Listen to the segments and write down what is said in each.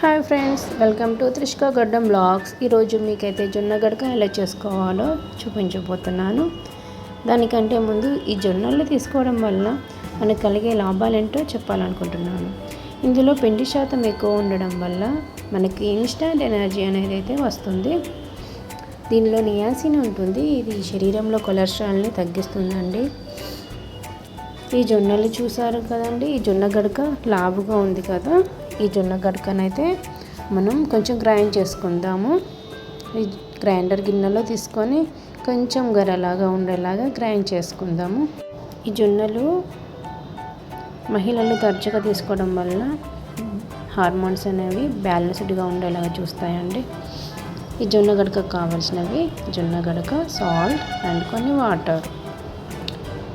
Hi friends, welcome to Trishka గడ్డం blogs. ఈరోజు మీకైతే జొన్న గడక ఎలా చేసుకోవాలో చూపించబోతున్నాను. దానికంటే ముందు ఈ జొన్నలు తీసుకోవడం వల్ల మనకు కలిగే లాభాలేంటో చెప్పాలనుకుంటున్నాను. ఇందులో పిండి శాతం ఎక్కువ ఉండడం వల్ల మనకి ఇన్స్టంట్ ఎనర్జీ అనేది అయితే వస్తుంది. దీనిలో నియాసిన్ ఉంటుంది. ఇది శరీరంలో కొలెస్ట్రాల్ని తగ్గిస్తుందండి. ఈ జొన్నలు చూసారు కదండి, ఈ జొన్న గడక లావుగా ఉంది కదా. ఈ జొన్న గడకనైతే మనం కొంచెం గ్రైండ్ చేసుకుందాము. ఈ గ్రైండర్ గిన్నెలో తీసుకొని కొంచెం గరలాగా ఉండేలాగా గ్రైండ్ చేసుకుందాము. ఈ జొన్నలు మహిళలు తరచుగా తీసుకోవడం వల్ల హార్మోన్స్ అనేవి బ్యాలెన్స్డ్గా ఉండేలాగా చూస్తాయండి. ఈ జొన్న గడకకు కావాల్సినవి జొన్న గడక, సాల్ట్ అండ్ కొన్ని వాటర్.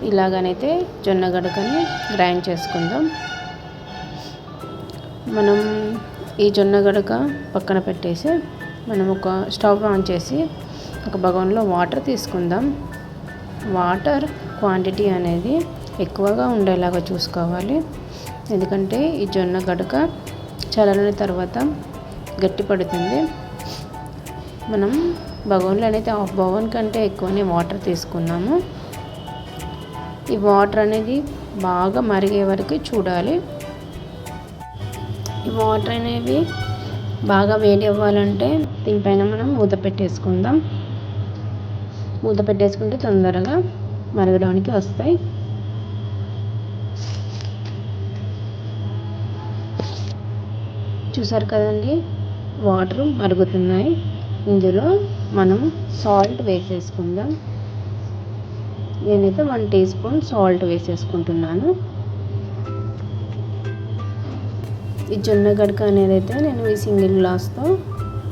ఇలాగనైతే జొన్న గడకని గ్రైండ్ చేసుకుందాం. మనం ఈ జొన్న గడక పక్కన పెట్టేసి మనం ఒక స్టవ్ ఆన్ చేసి ఒక బగోన్లో వాటర్ తీసుకుందాం. వాటర్ క్వాంటిటీ అనేది ఎక్కువగా ఉండేలాగా చూసుకోవాలి. ఎందుకంటే ఈ జొన్న గడక చల్లారిన తర్వాత గట్టి పడుతుంది. మనం బగోన్లో అయితే హాఫ్ బగోన్ కంటే ఎక్కువనే వాటర్ తీసుకున్నాము. ఈ వాటర్ అనేది బాగా మరిగే వరకు చూడాలి. ఈ వాటర్ అనేవి బాగా వేడి అవ్వాలంటే దీనిపైన మనం మూత పెట్టేసుకుందాం. మూత పెట్టేసుకుంటే తొందరగా మరగడానికి వస్తాయి. చూసారు కదండి, వాటర్ మరుగుతున్నాయి. ఇందులో మనం సాల్ట్ వేసేసుకుందాం. నేనైతే 1 టీ స్పూన్ సాల్ట్ వేసేసుకుంటున్నాను. ఈ జొన్న గడక అనేది అయితే నేను ఈ సింగిల్ గ్లాస్తో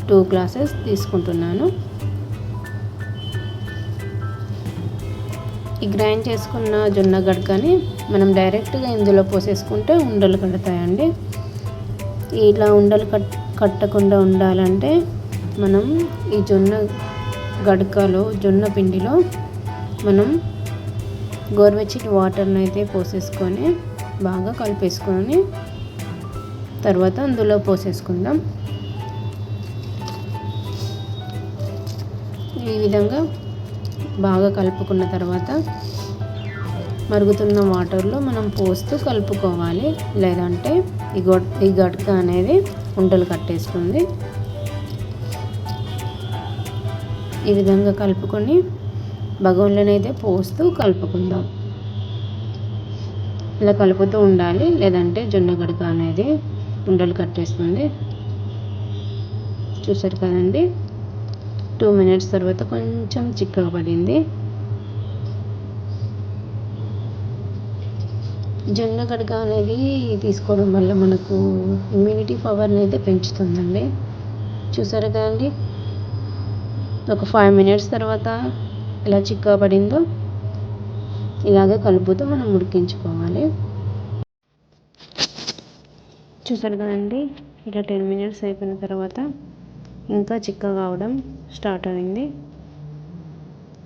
2 గ్లాసెస్ తీసుకుంటున్నాను. ఈ గ్రైండ్ చేసుకున్న జొన్న గడకని మనం డైరెక్ట్గా ఇందులో పోసేసుకుంటే ఉండలు కడతాయండి. ఇలా ఉండలు కట్టకుండా ఉండాలంటే మనం ఈ జొన్న గడకలో, జొన్న పిండిలో మనం గోరువెచ్చటి వాటర్ని అయితే పోసేసుకొని బాగా కలిపేసుకొని తర్వాత అందులో పోసేసుకుందాం. ఈ విధంగా బాగా కలుపుకున్న తర్వాత మరుగుతున్న వాటర్లో మనం పోస్తూ కలుపుకోవాలి. లేదంటే ఈ గడక అనేది ఉండలు కట్టేస్తుంది. ఈ విధంగా కలుపుకొని బగోన్లోనైతే పోస్తూ కలుపుకుందాం. ఇలా కలుపుతూ ఉండాలి, లేదంటే జొన్న గడక అనేది ఉండలు కట్టేస్తుంది. చూసారు కదండి, 2 మినిట్స్ తర్వాత కొంచెం చిక్కగా పడింది. జొన్న గడక అనేది తీసుకోవడం వల్ల మనకు ఇమ్యూనిటీ పవర్ని అయితే పెంచుతుందండి. చూసారు కదండి, ఒక 5 మినిట్స్ తర్వాత ఎలా చిక్కగా పడిందో ఇలాగే కలుపుతూ మనం ఉడికించుకోవాలి. చూసారు కదండి, ఇలా 10 మినిట్స్ అయిపోయిన తర్వాత ఇంకా చిక్కగా కావడం స్టార్ట్ అయింది.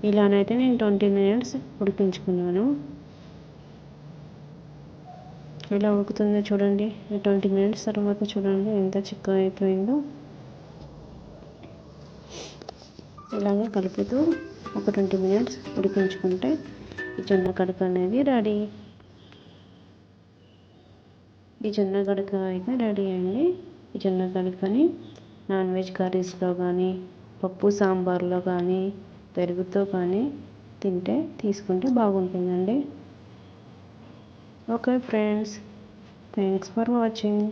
ఇలానైతే నేను 20 మినిట్స్ ఉడికించుకున్నాను. ఇలా ఉడుకుతుందో చూడండి. 20 మినిట్స్ తర్వాత చూడండి ఎంత చిక్కగా అయిపోయిందో. ఇలాగే కలుపుతూ ఒక 20 మినిట్స్ ఉడికించుకుంటే ఈ జొన్న గడక అనేది రెడీ. ఈ జొన్న గడక అయితే రెడీ అయింది. ఈ జొన్న గడకని నాన్ వెజ్ కర్రీస్లో కానీ, పప్పు సాంబార్లో కానీ, పెరుగుతో కానీ తీసుకుంటే బాగుంటుందండి. Okay friends, thanks for watching.